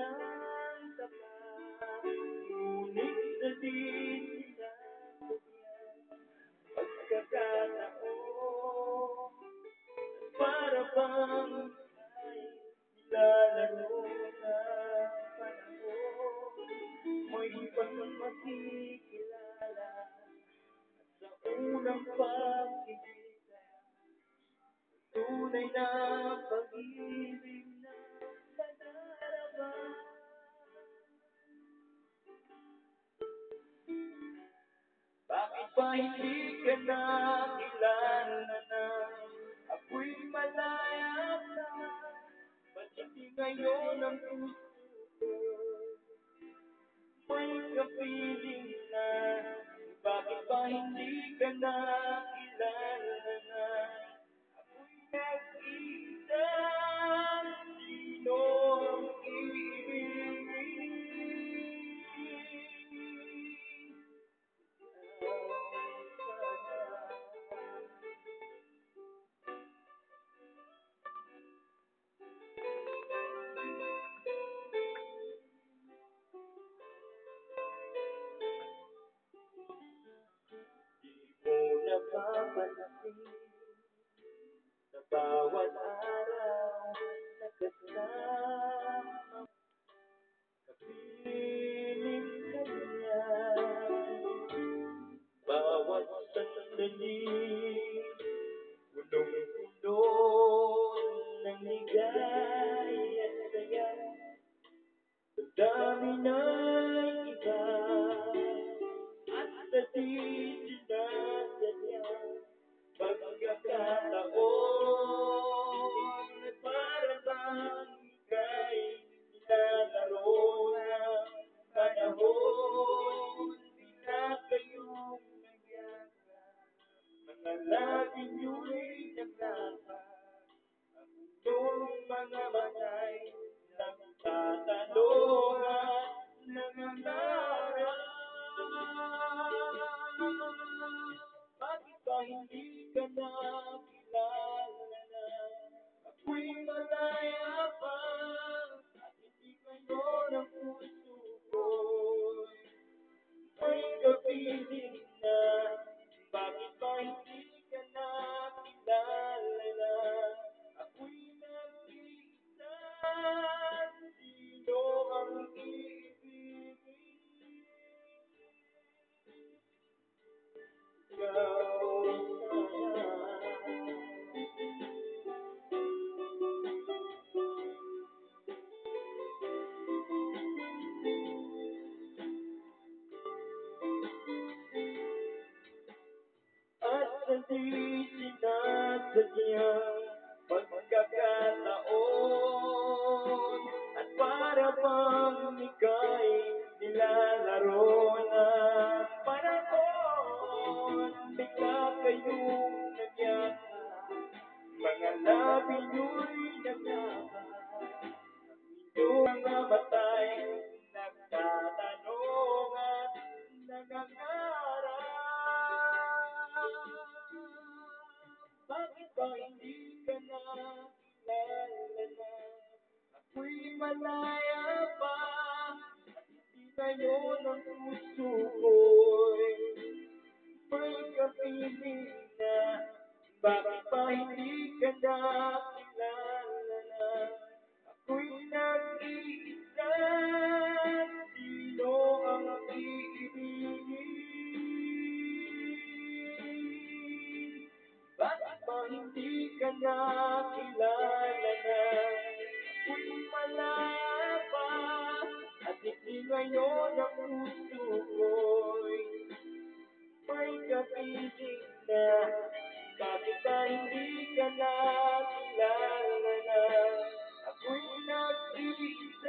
ng taba, ngunit sa di sinasabihan pagkakataon, para bang ay nilalaro ng panahon. May ibang makikilala sa unang pagkikita, tunay na pag-ibig na nadarama. Bakit ba hindi ka nakilala na ako'y malaya na? Ba't hindi ngayon ang gusto ko? May kapiling na. Bakit ba hindi ka nakilala na ako'y nag-iisa? Sino ang iibigin? Di mo napapansin sa bawat araw na kasama, kapiling ka niya. Bawat sandali, punong-puno ng ligay at saya. Sa dami ng iba at sa di sinasadya, pagkakataon at para bang ika'y nilalaro ng panahon. Di na kayong nagyakap, mga labi nyo'y naglapat, ang mundong mga matay nagtatanong at nangangarap. Bakit ba hindi ka nakilala na ako'y malaya pa, at hindi ngayon ang puso ko'y may kapiling na? Bakit ba hindi ka nakilala na ako'y nag-iisa? Sino ang iibigin? Ikaw sana. At sa di sinasadyang pagkakataon, at para bang ika'y nilalaro ng panahon, bigla kayong nagyakap, mga labi nyo'y naglaban, inyong mga matay nagtatanong at nangangarap. Bakit ba hindi ka nakilala na ako'y malaya pa, at hindi ngayon ang puso ko'y may kapiling na? Bakit ba hindi ka nakilala na ako'y nag-iisa? Sino ang iibigin? Bakit ba hindi ka nakilala na ako'y malaya pa, at hindi ngayon ang puso ko'y may kapiling na? Bakit ba hindi ka nakilala na ako'y nag-iisa?